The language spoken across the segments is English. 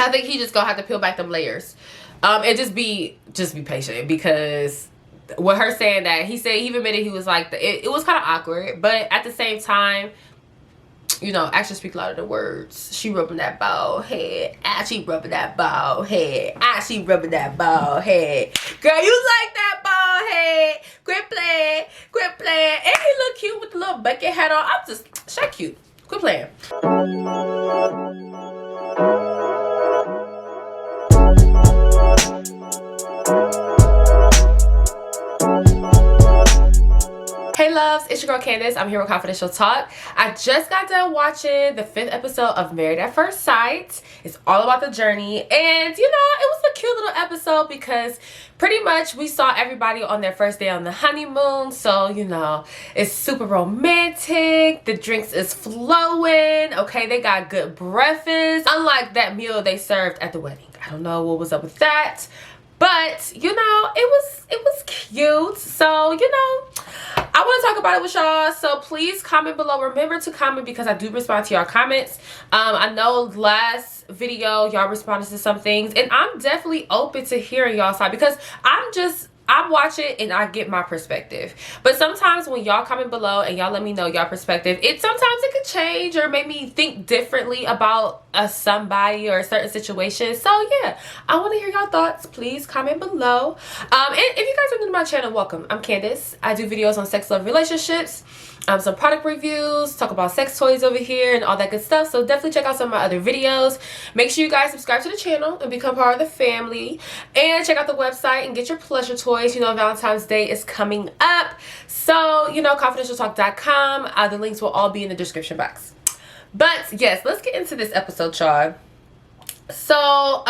I think he just gonna have to peel back them layers, and just be patient, because with her saying that, he said, he even admitted, he was like, it was kind of awkward, but at the same time, you know, actions speak louder than words. She rubbing that bald head. She rubbing that bald head. She rubbing that bald head. Girl, you like that bald head. Quit playing. Quit playing. And he look cute with the little bucket hat on. I'm just, she cute. Quit playing. Hey loves, it's your girl Candace. I'm here with Confidential Talk. I just got done watching the 5th episode of Married at First Sight. It's all about the journey, and you know, it was a cute little episode because pretty much we saw everybody on their first day on the honeymoon. So, you know, it's super romantic. The drinks is flowing. Okay, they got good breakfast, unlike that meal they served at the wedding. I don't know what was up with that, but you know, it was cute. So, you know, I want to talk about it with y'all, so please comment below. Remember to comment because I do respond to y'all comments. I know last video y'all responded to some things, and I'm definitely open to hearing y'all side, because I watch it and I get my perspective. But sometimes when y'all comment below and y'all let me know y'all perspective, sometimes it could change or make me think differently about somebody or a certain situation. So yeah, I want to hear y'all thoughts. Please comment below. And if you guys are new to my channel, welcome. I'm Candace. I do videos on sex, love, relationships, some product reviews, talk about sex toys over here and all that good stuff. So definitely check out some of my other videos. Make sure you guys subscribe to the channel and become part of the family, and check out the website and get your pleasure toys. You know, Valentine's Day is coming up, so you know, confidentialtalk.com. The links will all be in the description box. But yes, let's get into this episode, y'all. So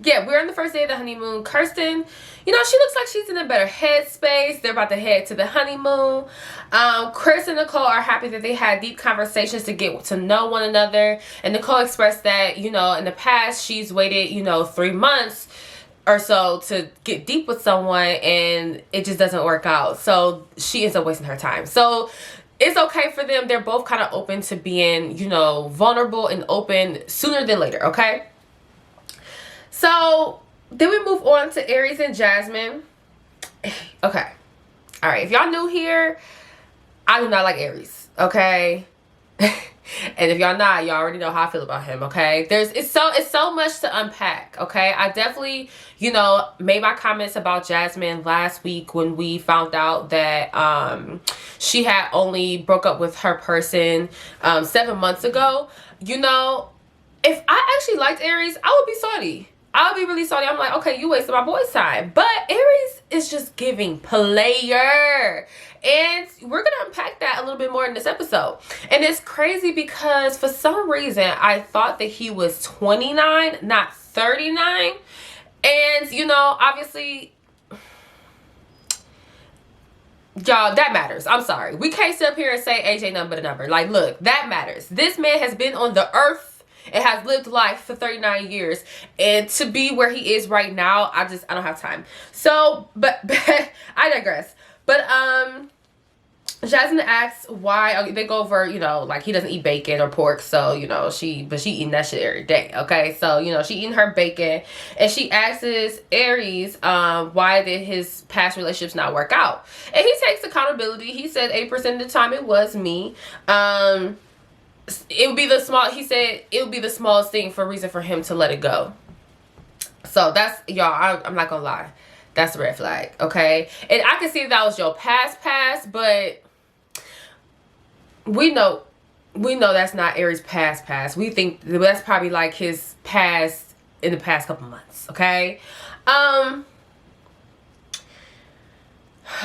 yeah, we're on the first day of the honeymoon. Kirsten, you know, she looks like she's in a better headspace. They're about to head to the honeymoon. Chris and Nicole are happy that they had deep conversations to get to know one another. And Nicole expressed that, you know, in the past she's waited, you know, 3 months or so to get deep with someone, and it just doesn't work out. So she ends up wasting her time. So it's okay for them. They're both kind of open to being, you know, vulnerable and open sooner than later, okay? So then we move on to Aries and Jasmine. Okay. All right. If y'all new here, I do not like Aries, okay? And if y'all not, y'all already know how I feel about him, okay? It's so much to unpack, okay? I definitely, you know, made my comments about Jasmine last week when we found out that she had only broke up with her person 7 months ago. You know, if I actually liked Aries, I would be salty. I would be really salty. I'm like, okay, you wasted my boy's time. But Aries is just giving player. And we're going to unpack that a little bit more in this episode. And it's crazy because for some reason, I thought that he was 29, not 39. And, you know, obviously, y'all, that matters. I'm sorry. We can't sit up here and say age ain't nothing but a number. Like, look, that matters. This man has been on the earth and has lived life for 39 years. And to be where he is right now, I don't have time. So, but I digress. But, Jasmine asks why. They go over, you know, like he doesn't eat bacon or pork, so you know she eating that shit every day, okay? So you know she eating her bacon, and she asks Aries why did his past relationships not work out, and he takes accountability. He said 8% of the time it was me. It would be the small. He said it would be the smallest thing for a reason for him to let it go. So that's, y'all, I'm not gonna lie, that's a red flag, okay? And I can see that was your past, but we know that's not Aries' past. We think that's probably like his past in the past couple months, okay?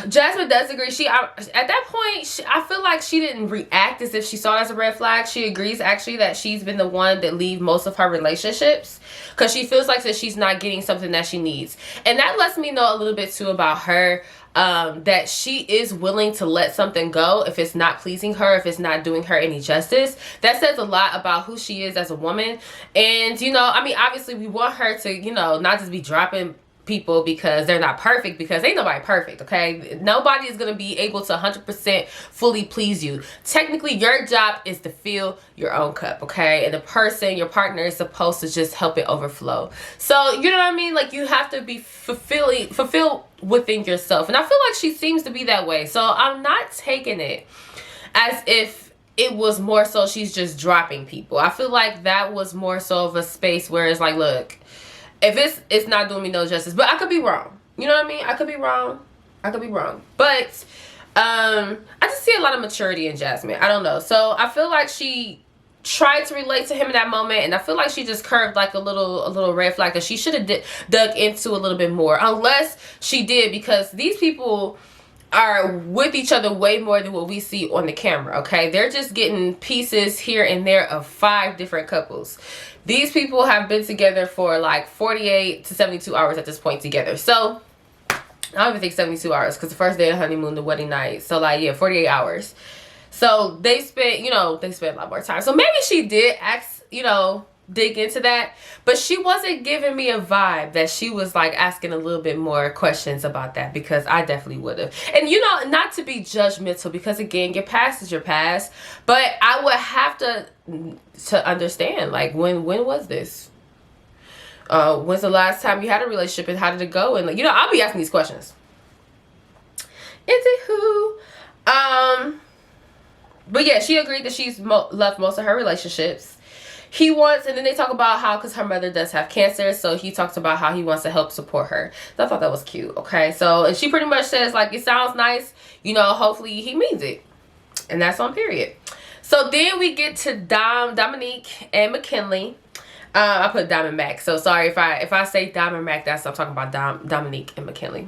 Jasmine does agree. At that point, I feel like she didn't react as if she saw it as a red flag. She agrees actually that she's been the one that leave most of her relationships because she feels like that she's not getting something that she needs. And that lets me know a little bit too about her, that she is willing to let something go if it's not pleasing her, if it's not doing her any justice. That says a lot about who she is as a woman. And, you know, I mean, obviously we want her to, you know, not just be dropping people because they're not perfect, because ain't nobody perfect, okay? Nobody is going to be able to 100% fully please you. Technically, your job is to fill your own cup, okay? And the person, your partner, is supposed to just help it overflow. So, you know what I mean? Like, you have to be fulfilled within yourself. And I feel like she seems to be that way. So I'm not taking it as if it was more so she's just dropping people. I feel like that was more so of a space where it's like, look, if it's not doing me no justice. But I could be wrong. You know what I mean? I could be wrong. But I just see a lot of maturity in Jasmine. I don't know. So I feel like she tried to relate to him in that moment, and I feel like she just curved like a little red flag that she should have dug into a little bit more. Unless she did, because these people are with each other way more than what we see on the camera, okay? They're just getting pieces here and there of 5 different couples. These people have been together for like 48 to 72 hours at this point together. So I don't even think 72 hours, because the first day of the honeymoon, the wedding night. So like, yeah, 48 hours. So they spent, you know, a lot more time. So maybe she did ask, you know, dig into that, but she wasn't giving me a vibe that she was like asking a little bit more questions about that, because I definitely would have. And you know, not to be judgmental, because again, your past is your past, but I would have to understand, like, when was this? When's the last time you had a relationship, and how did it go? And like, you know, I'll be asking these questions. Anywho, but yeah, she agreed that she's left most of her relationships. He wants, and then they talk about how, because her mother does have cancer, so he talks about how he wants to help support her. So I thought that was cute, okay? So, and she pretty much says, like, it sounds nice, you know, hopefully he means it. And that's on period. So then we get to Dominique and McKinley. I put Dom and Mac. So sorry if I say Dom and Mac, I'm talking about Dominique and McKinley.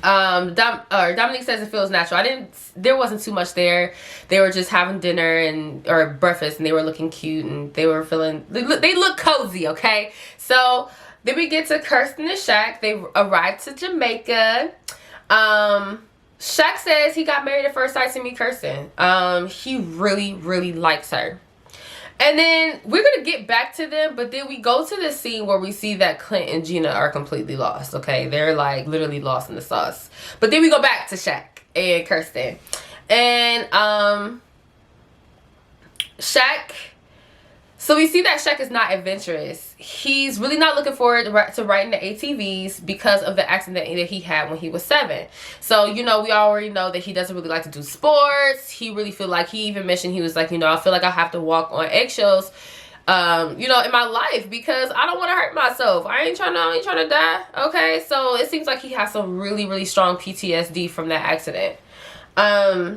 Dominique says it feels natural. There wasn't too much there. They were just having dinner or breakfast, and they were looking cute, and they look cozy, okay? So then we get to Kirsten and Shaq. They arrived to Jamaica. Shaq says he got married at first sight to meet Kirsten. He really, really likes her. And then we're going to get back to them, but then we go to the scene where we see that Clint and Gina are completely lost, okay? They're like literally lost in the sauce. But then we go back to Shaq and Kirsten. And Shaq, so we see that Shaq is not adventurous. He's really not looking forward to riding the ATVs because of the accident that he had when he was 7. So, you know, we already know that he doesn't really like to do sports. He really feel like, he even mentioned, he was like, you know, I feel like I have to walk on eggshells, you know, in my life, because I don't want to hurt myself. I ain't trying to die, okay? So it seems like he has some really, really strong PTSD from that accident. I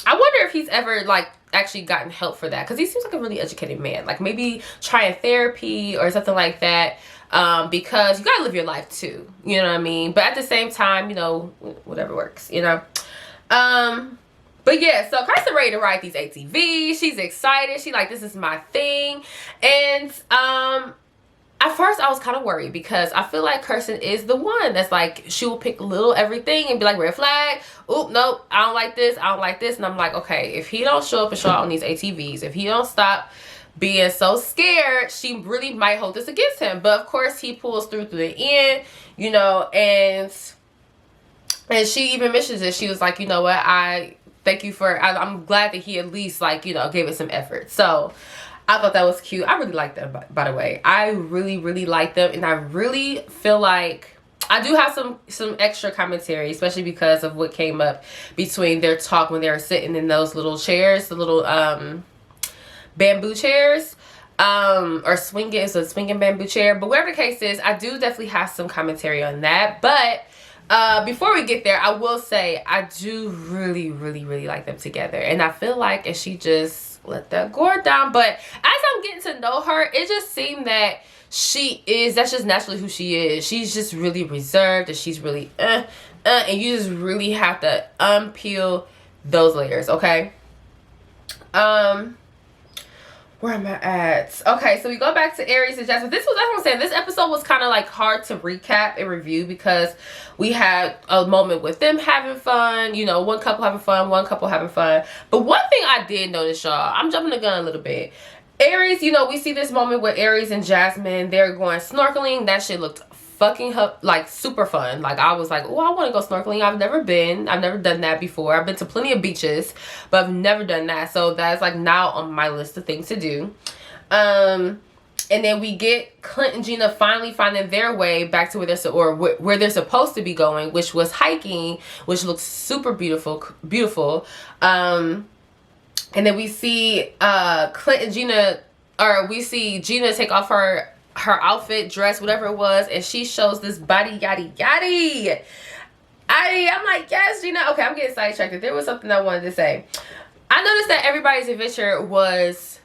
wonder if he's ever, like, actually gotten help for that, because he seems like a really educated man. Like, maybe trying therapy or something like that, because you gotta live your life too, you know what I mean? But at the same time, you know, whatever works, you know. But yeah, so Kirsten ready to ride these ATVs. She's excited. She like, this is my thing. And at first I was kind of worried, because I feel like Kirsten is the one that's like, she will pick little everything and be like, red flag. Oop, nope, I don't like this. I don't like this. And I'm like, okay, if he don't show up and show out on these ATVs, if he don't stop being so scared, she really might hold this against him. But of course he pulls through to the end, you know, and she even mentions it. She was like, you know what, thank you for, I'm glad that he at least, like, you know, gave it some effort. So I thought that was cute. I really like them, by the way. I really, really like them. And I really feel like I do have some extra commentary, especially because of what came up between their talk when they were sitting in those little chairs, the little bamboo chairs, or swinging. It's a swinging bamboo chair. But whatever the case is, I do definitely have some commentary on that. But before we get there, I will say I do really, really, really like them together. And I feel like if she just let that guard down. But as I'm getting to know her, it just seemed that that's just naturally who she is. She's just really reserved, and she's really and you just really have to unpeel those layers, okay? Where am I at? Okay, so we go back to Aries and Jasmine. That's what I'm saying. This episode was kind of like hard to recap and review, because we had a moment with them having fun, you know, one couple having fun, one couple having fun. But one thing I did notice, y'all, I'm jumping the gun a little bit. Aries, you know, we see this moment with Aries and Jasmine. They're going snorkeling. That shit looked fucking like super fun. Like I was like, oh, I want to go snorkeling. I've never done that before. I've been to plenty of beaches, but I've never done that. So that's like now on my list of things to do. And then we get Clint and Gina finally finding their way back to where they're supposed to be going, which was hiking, which looks super beautiful. And then we see Clint and Gina, or we see Gina take off her outfit, dress, whatever it was, and she shows this body yaddy. I'm like, yes, Gina. Okay, I'm getting sidetracked. There was something I wanted to say. I noticed that everybody's adventure was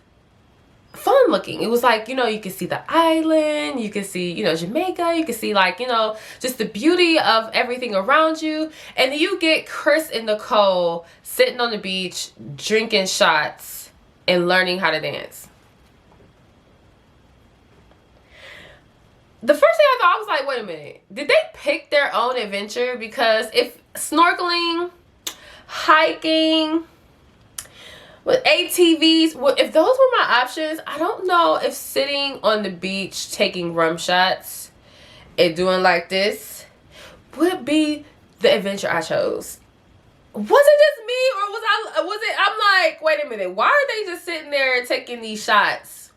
fun looking. It was like, you know, you can see the island, you can see, you know, Jamaica, you can see like, you know, just the beauty of everything around you. And then you get Chris and Nicole sitting on the beach, drinking shots and learning how to dance. The first thing I thought, I was like, wait a minute, did they pick their own adventure? Because if snorkeling, hiking, with ATVs, if those were my options, I don't know if sitting on the beach taking rum shots and doing like this would be the adventure I chose. Was it just me, or I'm like, wait a minute, why are they just sitting there taking these shots?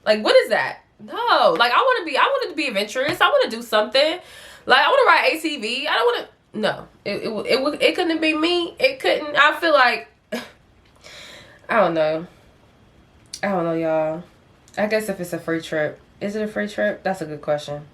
Like, what is that? No, like I wanted to be adventurous. I want to do something. Like I want to ride ATV. I don't want to. No, it couldn't be me. It couldn't. I feel like. I don't know, y'all. I guess if it's a free trip. Is it a free trip? That's a good question.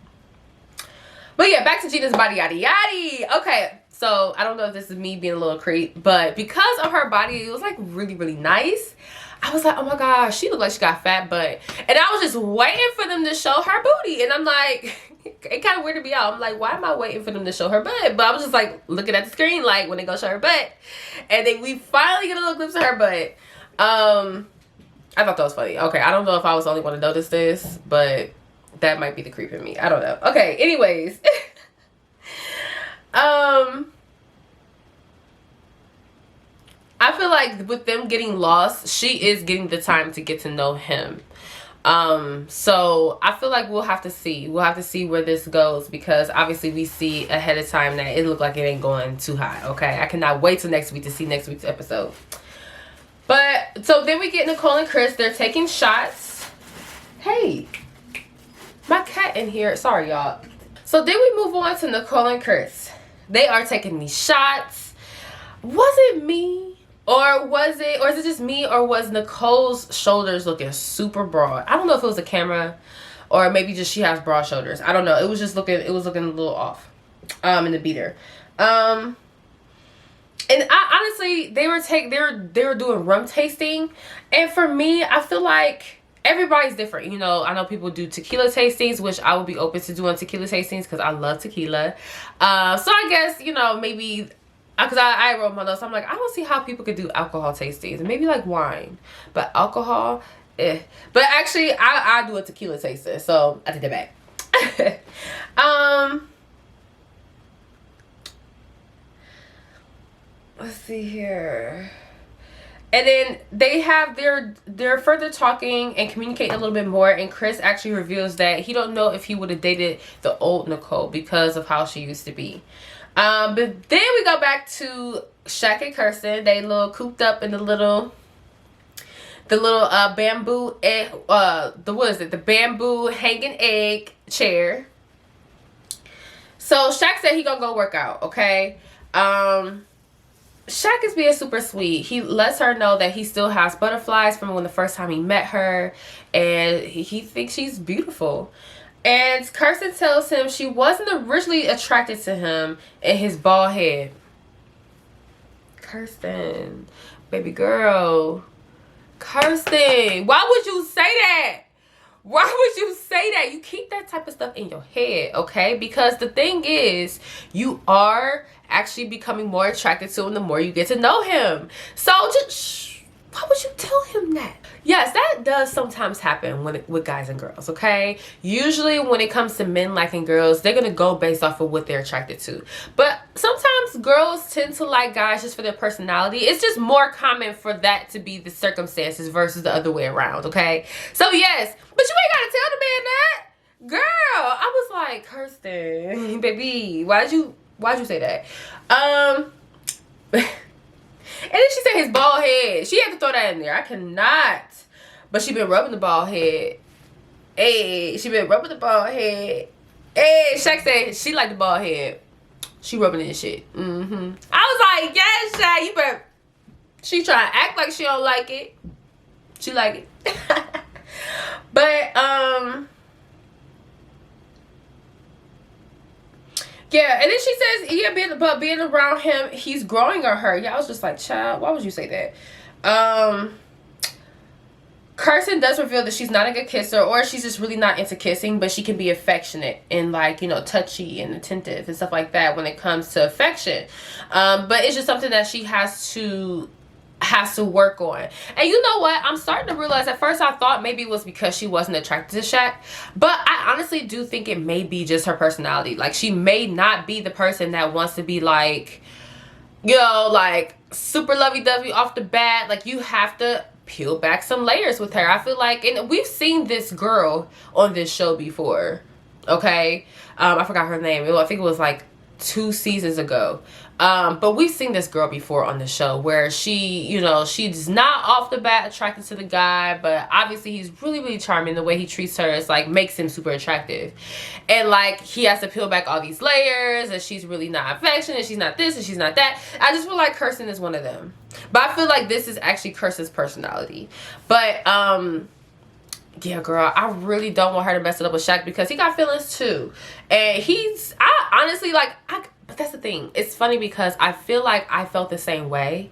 But yeah, back to Gina's body yaddy. Okay, so I don't know if this is me being a little creep, but because of her body, it was like really, really nice. I was like, oh my gosh, she looked like she got fat butt. And I was just waiting for them to show her booty. And I'm like, it kind of weirded me out. I'm like, why am I waiting for them to show her butt? But I was just like looking at the screen like when they go show her butt. And then we finally get a little glimpse of her butt. I thought that was funny. Okay, I don't know if I was the only one to notice this, but that might be the creep in me. I don't know. Okay, anyways. I feel like with them getting lost, she is getting the time to get to know him. So I feel like we'll have to see. We'll have to see where this goes, because obviously we see ahead of time that it looked like it ain't going too high. Okay, I cannot wait till next week to see next week's episode. But so then we get Nicole and Chris. They're taking shots. Hey, my cat in here. Sorry, y'all. So then we move on to Nicole and Chris. They are taking these shots. Was it me? Or is it just me, or was Nicole's shoulders looking super broad? I don't know if it was a camera or maybe just she has broad shoulders. I don't know. It was looking a little off in the beater. And honestly, they were doing rum tasting, and for me, I feel like everybody's different. You know, I know people do tequila tastings, which I would be open to doing tequila tastings because I love tequila. So I guess, you know, maybe because I wrote my notes. I'm like, I don't see how people could do alcohol tastings, maybe like wine, but alcohol, eh. But actually, I do a tequila tasting, so I take that back. Let's see here. And then they have they're further talking and communicating a little bit more, and Chris actually reveals that he don't know if he would have dated the old Nicole because of how she used to be. But then we go back to Shaq and Kirsten. They little cooped up in the little bamboo egg, the bamboo hanging egg chair. So Shaq said he gonna go work out, okay? Shaq is being super sweet. He lets her know that he still has butterflies from when the first time he met her, and he thinks she's beautiful. And Kirsten tells him she wasn't originally attracted to him and his bald head. Kirsten, baby girl. Kirsten, why would you say that? Why would you say that? You keep that type of stuff in your head, okay? Because the thing is, you are actually becoming more attracted to him the more you get to know him. So just why would you tell him that? Yes, that does sometimes happen with guys and girls, okay? Usually when it comes to men liking girls, they're going to go based off of what they're attracted to. But sometimes girls tend to like guys just for their personality. It's just more common for that to be the circumstances versus the other way around, okay? So yes, but you ain't got to tell the man that. Girl, I was like, Kirsten, baby, why'd you say that? And then she said his bald head. She had to throw that in there. I cannot. But she been rubbing the bald head. Hey, she been rubbing the bald head. Hey, Shaq said she liked the bald head. She rubbing it and shit. I was like, yes, Shaq, you better. She trying to act like she don't like it. She like it. But, yeah, and then she says, yeah, being around him, he's growing on her. Yeah, I was just like, child, why would you say that? Kirsten does reveal that she's not a good kisser, or she's just really not into kissing, but she can be affectionate and, like, you know, touchy and attentive and stuff like that when it comes to affection. But it's just something that she has to work on. And you know what? I'm starting to realize, at first I thought maybe it was because she wasn't attracted to Shaq, but I honestly do think it may be just her personality. Like, she may not be the person that wants to be, like, you know, like, super lovey-dovey off the bat. Like, you have to peel back some layers with her. I feel like, and we've seen this girl on this show before, okay? I forgot her name. I think it was like 2 seasons ago. But we've seen this girl before on the show where she, you know, she's not off the bat attracted to the guy, but obviously he's really, really charming. The way he treats her is like makes him super attractive. And like he has to peel back all these layers, and she's really not affectionate, she's not this and she's not that. I just feel like Kirsten is one of them. But I feel like this is actually Kirsten's personality. But yeah, girl, I really don't want her to mess it up with Shaq because he got feelings too. And I honestly, like, but that's the thing. It's funny because I feel like I felt the same way.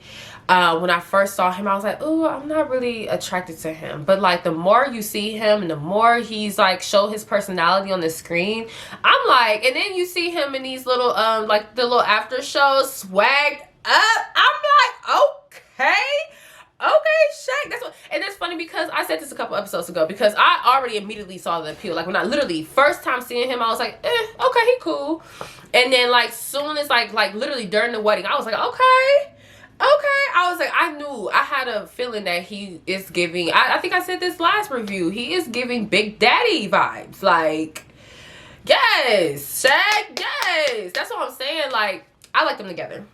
When I first saw him, I was like, oh, I'm not really attracted to him. But like the more you see him and the more he's like show his personality on the screen, I'm like, and then you see him in these little like the little after shows swagged up. I'm like, okay, Shaq. That's what, and it's funny because I said this a couple episodes ago because I already immediately saw the appeal. Like when I literally first time seeing him, I was like, okay, he cool. And then like soon as like literally during the wedding, I was like, okay. I was like, I knew, I had a feeling that he is giving, I think I said this last review, he is giving Big Daddy vibes. Like, yes, Shaq, yes. That's what I'm saying. Like, I like them together.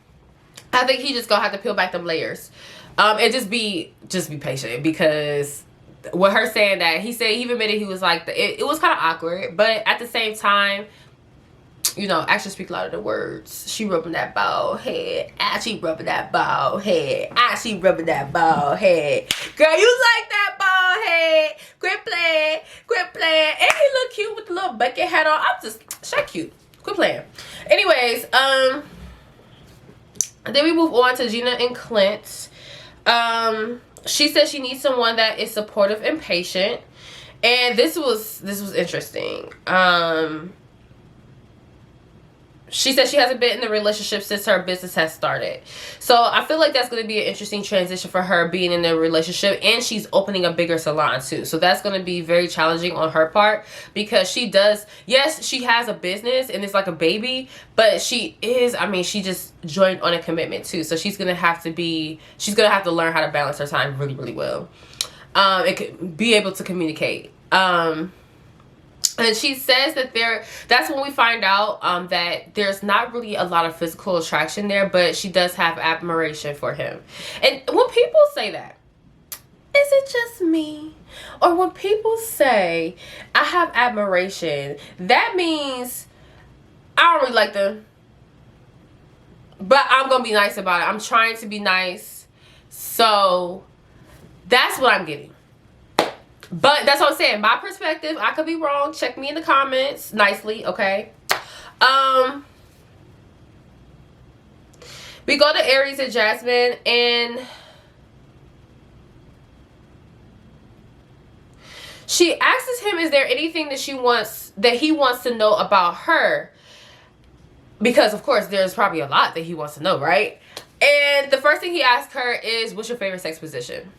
I think he just gonna have to peel back them layers. And just be patient, because with her saying that, he said, he even admitted he was like, it was kind of awkward, but at the same time, you know, actions speak louder than words. She rubbing that bald head. She rubbing that bald head. She rubbing that bald head. Girl, you like that bald head. Quit playing. And he look cute with the little bucket hat on. I'm just, Shaq cute. Quit playing. Anyways, then we move on to Gina and Clint. She says she needs someone that is supportive and patient. And this was interesting. She said she hasn't been in a relationship since her business has started. So I feel like that's going to be an interesting transition for her, being in a relationship, and she's opening a bigger salon too. So that's going to be very challenging on her part, because she does, yes, she has a business and it's like a baby, but she just joined on a commitment too. So she's going to have to learn how to balance her time really, really well. And be able to communicate. And she says that that's when we find out that there's not really a lot of physical attraction there, but she does have admiration for him. And when people say that, is it just me? Or when people say, I have admiration, that means I don't really like them, but I'm going to be nice about it. I'm trying to be nice. So that's what I'm getting. But that's what I'm saying. My perspective, I could be wrong. Check me in the comments nicely, okay? We go to Aries and Jasmine, and she asks him, is there anything that he wants to know about her? Because of course there's probably a lot that he wants to know, right? And the first thing he asks her is, what's your favorite sex position?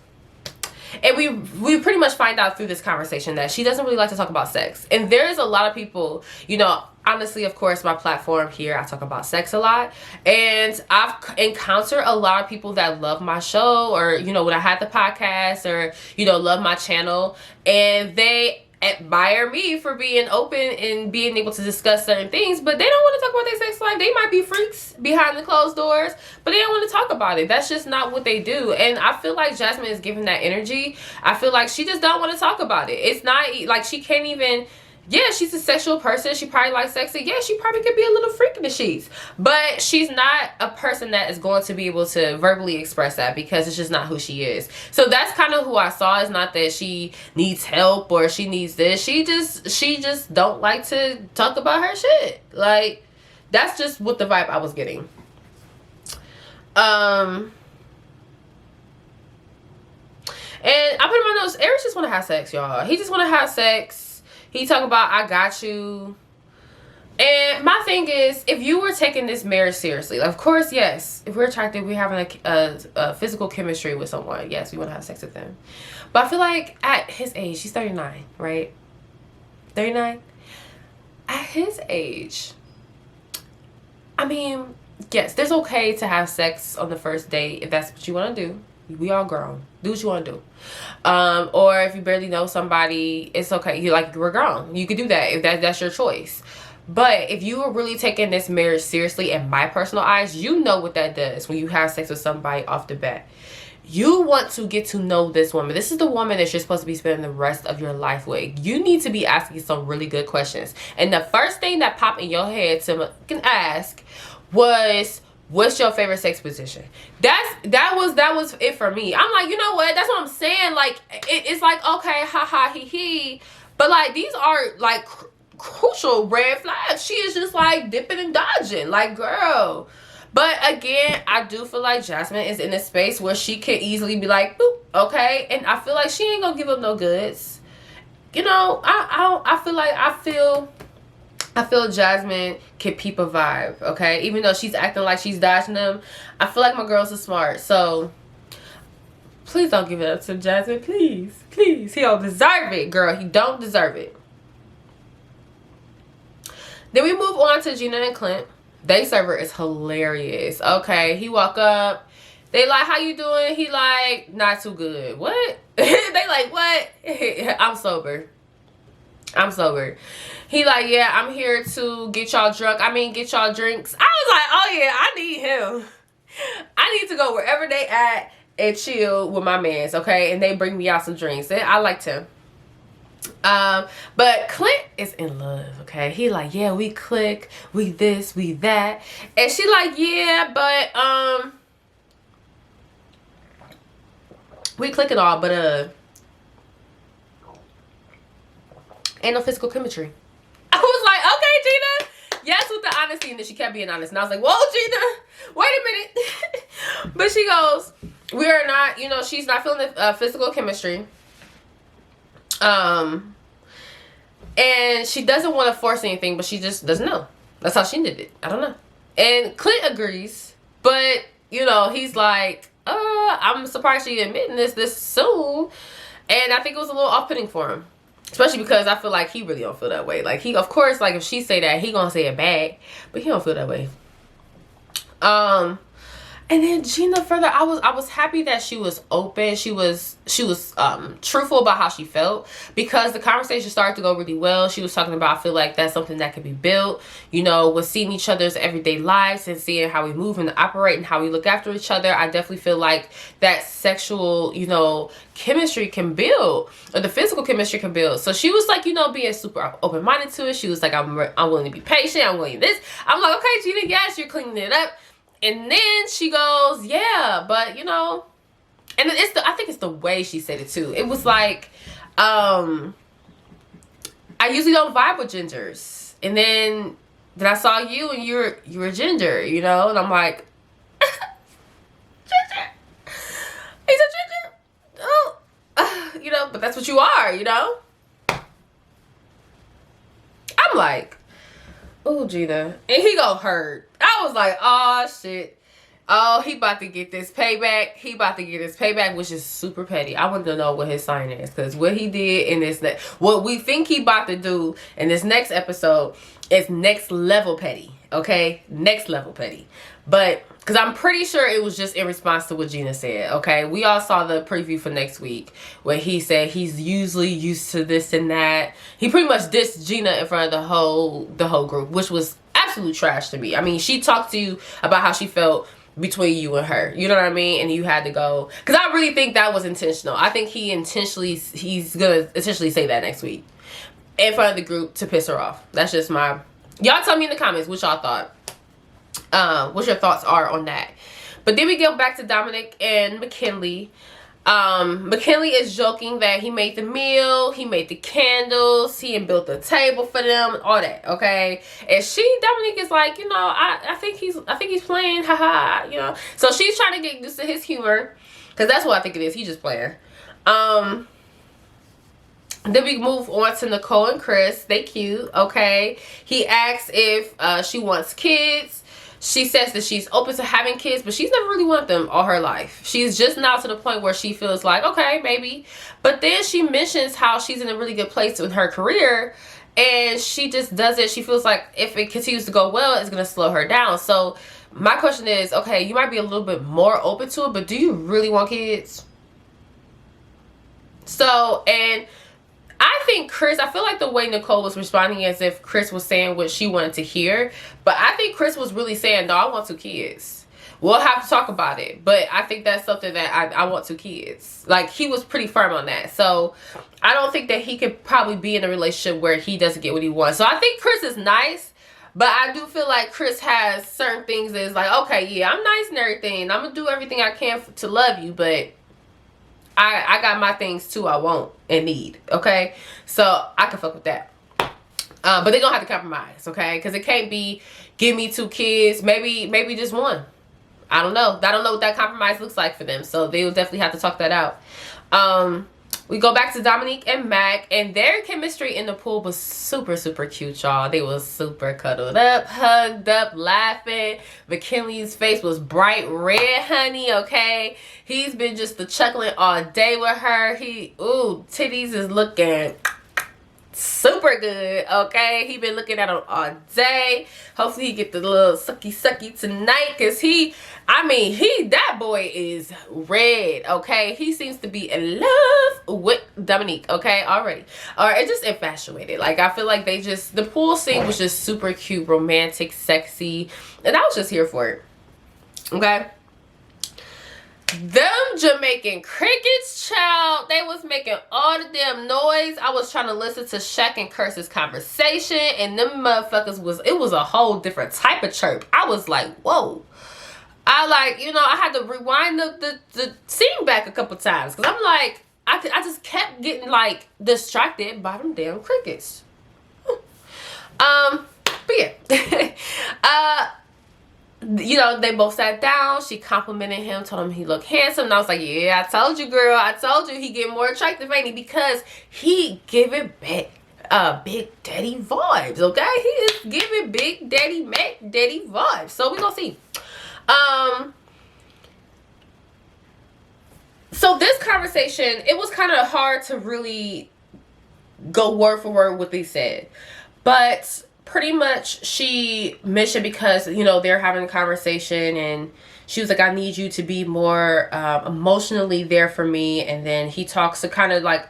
And we pretty much find out through this conversation that she doesn't really like to talk about sex. And there's a lot of people, you know, honestly, of course, my platform here, I talk about sex a lot. And I've encountered a lot of people that love my show, or, you know, when I had the podcast, or, you know, love my channel. And they admire me for being open and being able to discuss certain things, but they don't want to talk about their sex life. They might be freaks behind the closed doors, but they don't want to talk about it. That's just not what they do. And I feel like Jasmine is giving that energy. I feel like she just don't want to talk about it. It's not like she can't even. Yeah, she's a sexual person. She probably likes sexy. Yeah, she probably could be a little freak in the sheets. But she's not a person that is going to be able to verbally express that, because it's just not who she is. So that's kind of who I saw. It's not that she needs help or she needs this. She just don't like to talk about her shit. Like, that's just what the vibe I was getting. And I put in my notes, Aries just want to have sex, y'all. He just want to have sex. He talking about, I got you. And my thing is, if you were taking this marriage seriously, of course, yes, if we're attracted, we're having a physical chemistry with someone, yes, we want to have sex with them. But I feel like at his age, he's 39, right? 39? At his age, I mean, yes, there's okay to have sex on the first date if that's what you want to do. We all grown. Do what you want to do. Or if you barely know somebody, it's okay. We're grown. You could do that if that's your choice. But if you are really taking this marriage seriously, in my personal eyes, you know what that does when you have sex with somebody off the bat. You want to get to know this woman. This is the woman that you're supposed to be spending the rest of your life with. You need to be asking some really good questions. And the first thing that popped in your head to ask was, what's your favorite sex position? That was it for me. I'm like, you know what? That's what I'm saying. Like, it's like, okay, ha ha he he. But like, these are like crucial red flags. She is just like dipping and dodging. Like, girl. But again, I do feel like Jasmine is in a space where she could easily be like, boop, okay. And I feel like she ain't gonna give up no goods. You know, I feel Jasmine can peep a vibe, okay? Even though she's acting like she's dodging them, I feel like my girls are smart. So, please don't give it up to Jasmine. Please. Please. He don't deserve it, girl. He don't deserve it. Then we move on to Gina and Clint. They server is hilarious. Okay, he walk up. They like, how you doing? He like, not too good. What? They like, what? I'm sober. He like, yeah, I'm here to get y'all drunk. I mean, get y'all drinks. I was like, oh yeah, I need him. I need to go wherever they at and chill with my mans, okay? And they bring me out some drinks. And I liked him. But Clint is in love, okay? He like, yeah, we click, we this, we that. And she like, yeah, but, we click it all, but, ain't no physical chemistry. I was like, okay, Gina. Yes, with the honesty. And then she kept being honest. And I was like, whoa, Gina, wait a minute. But she goes, we are not, you know, she's not feeling the physical chemistry. And she doesn't want to force anything, but she just doesn't know. That's how she did it. I don't know. And Clint agrees, but you know, he's like, I'm surprised she admitting this soon. And I think it was a little off-putting for him, especially because I feel like he really don't feel that way. Like, he, of course, like if she say that, he gonna say it back, but he don't feel that way. And then Gina further, I was happy that she was open. She was truthful about how she felt, because the conversation started to go really well. She was talking about, I feel like that's something that could be built, you know, with seeing each other's everyday lives and seeing how we move and operate and how we look after each other. I definitely feel like that sexual, you know, chemistry can build, or the physical chemistry can build. So she was like, you know, being super open-minded to it. She was like, I'm willing to be patient. I'm willing to this. I'm like, okay, Gina, yes, you're cleaning it up. And then she goes, yeah, but you know, and I think it's the way she said it too. It was like, I usually don't vibe with gingers. And then I saw you and you're a ginger, you know? And I'm like, ginger? He's a ginger? Oh, you know, but that's what you are, you know? I'm like, oh, Gina. And he go hurt. I was like, oh, shit. Oh, he about to get this payback. He about to get his payback, which is super petty. I want to know what his sign is, because what he did in this, what we think he about to do in this next episode is next level petty. Okay, next level petty. But because I'm pretty sure it was just in response to what Gina said. Okay, we all saw the preview for next week where he said he's usually used to this and that. He pretty much dissed Gina in front of the whole group, which was absolute trash to me. I mean, she talked to you about how she felt between you and her, you know what I mean, and you had to go, because I really think that was intentional. I think he's gonna intentionally say that next week in front of the group to piss her off. That's just my, y'all tell me in the comments what y'all thought, what your thoughts are on that. But then we go back to Dominic and McKinley. McKinley is joking that he made the meal, he made the candles, he built the table for them, all that, okay? And Dominique is like, you know, I think he's playing, haha, you know. So she's trying to get used to his humor, because that's what I think it is. He's just playing. Then we move on to Nicole and Chris. They cute, okay? He asks if she wants kids. She says that she's open to having kids, but she's never really wanted them all her life. She's just now to the point where she feels like, okay, maybe. But then she mentions how she's in a really good place in her career, and she just does it. She feels like if it continues to go well, it's going to slow her down. So my question is, okay, you might be a little bit more open to it, but do you really want kids? So, and I think Chris, I feel like the way Nicole was responding as if Chris was saying what she wanted to hear. But I think Chris was really saying, no, I want 2 kids. We'll have to talk about it. But I think that's something that I want 2 kids. Like, he was pretty firm on that. So I don't think that he could probably be in a relationship where he doesn't get what he wants. So I think Chris is nice. But I do feel like Chris has certain things that is like, okay, yeah, I'm nice and everything. I'm going to do everything I can to love you. But I got my things too I want and need, okay? So I can fuck with that. But they're gonna have to compromise, okay? Because it can't be give me 2 kids, maybe just 1. I don't know. I don't know what that compromise looks like for them. So they will definitely have to talk that out. We go back to Dominique and Mac, and their chemistry in the pool was super, super cute, y'all. They was super cuddled up, hugged up, laughing. McKinley's face was bright red, honey, okay? He's been just the chuckling all day with her. Titties is looking super good, okay? He been looking at them all day. Hopefully he get the little sucky tonight, because that boy is red, okay? He seems to be in love with Dominique, okay, already. Or it's just infatuated. Like, I feel like the pool scene was just super cute, romantic, sexy, and I was just here for it, okay? Them Jamaican crickets, child, they was making all the damn noise. I was trying to listen to Shaq and Curse's conversation, and them motherfuckers it was a whole different type of chirp. I was like, whoa. I had to rewind the scene back a couple times, because I'm like, I just kept getting like distracted by them damn crickets. But yeah. They both sat down. She complimented him, told him he looked handsome. And I was like, yeah, I told you, girl. I told you he get more attractive, ain't he? Because he giving back Big Daddy vibes, okay? He is giving Big Daddy Mac Daddy vibes. So we gonna see. So this conversation, it was kind of hard to really go word for word what they said. But pretty much she mentioned, because they're having a conversation, and she was like, I need you to be more emotionally there for me. And then he talks about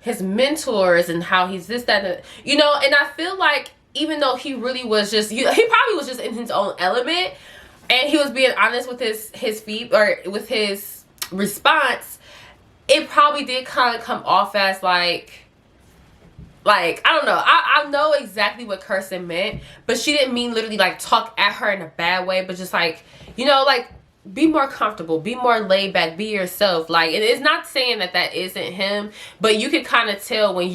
his mentors and how he's this, that, and and I feel like even though he really was just, he probably was just in his own element, and he was being honest with his feet, or with his response, it probably did kind of come off as like I don't know. I know exactly what Kirsten meant, but she didn't mean literally like talk at her in a bad way, but just like, be more comfortable, be more laid back, be yourself. Like, and it's not saying that isn't him, but you can kind of tell when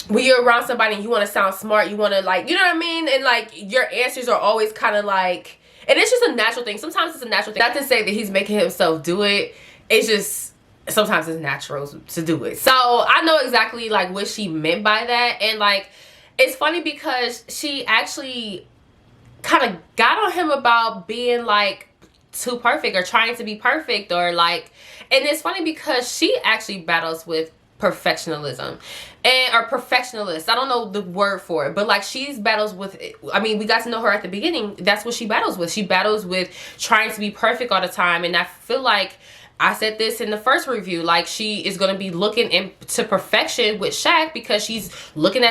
when you're around somebody and you want to sound smart, you want to like, you know what I mean? And like your answers are always kind of like, and it's just a natural thing. Sometimes it's a natural thing. Not to say that he's making himself do it. It's just, sometimes it's natural to do it. So I know exactly like what she meant by that. And like, it's funny because she actually kind of got on him about being like too perfect or trying to be perfect, or like, and it's funny because she actually battles with perfectionism or perfectionist. I don't know the word for it, but like she's battles with, I mean, we got to know her at the beginning. That's what she battles with. She battles with trying to be perfect all the time. And I feel like I said this in the first review, like she is going to be looking into perfection with Shaq because she's looking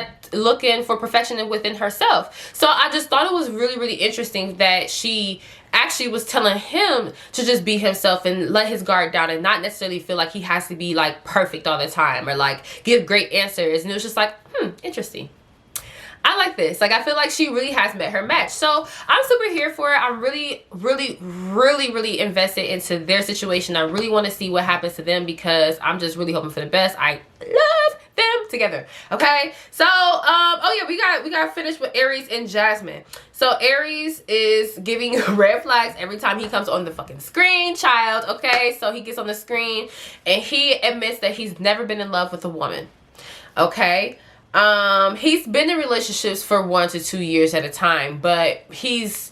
for perfection within herself. So I just thought it was really, really interesting that she actually was telling him to just be himself and let his guard down and not necessarily feel like he has to be like perfect all the time or like give great answers. And it was just like, interesting. I like this. Like, I feel like she really has met her match. So I'm super here for it. I'm really, really, really, really invested into their situation. I really want to see what happens to them because I'm just really hoping for the best. I love them together. Okay. So, oh yeah, we got to finish with Aries and Jasmine. So Aries is giving red flags every time he comes on the fucking screen, child. Okay. So he gets on the screen and he admits that he's never been in love with a woman. Okay. He's been in relationships for 1 to 2 years at a time, but he's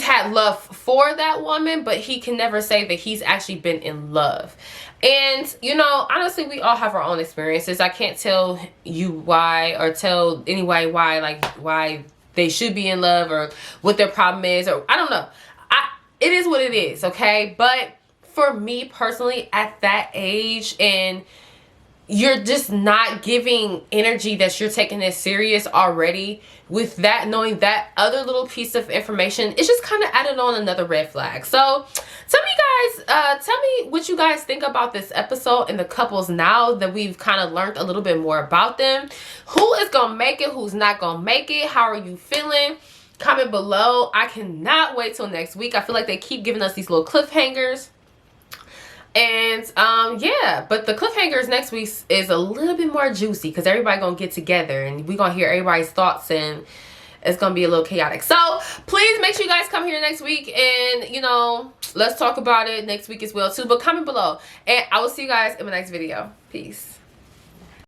had love for that woman, but he can never say that he's actually been in love. And, you know, honestly, we all have our own experiences. I can't tell you why or tell anybody why, like, why they should be in love or what their problem is, or I don't know. It is what it is, okay? But for me personally, at that age, and you're just not giving energy that you're taking this serious already, with that, knowing that other little piece of information, it's just kind of added on another red flag. So tell me guys, tell me what you guys think about this episode and the couples now that we've kind of learned a little bit more about them. Who is gonna make it, who's not gonna make it? How are you feeling? Comment below. I cannot wait till next week. I feel like they keep giving us these little cliffhangers. And yeah, but the cliffhangers next week is a little bit more juicy because everybody gonna get together and we gonna hear everybody's thoughts, and it's gonna be a little chaotic. So please make sure you guys come here next week and, you know, let's talk about it next week as well too. But comment below and I will see you guys in my next video. Peace.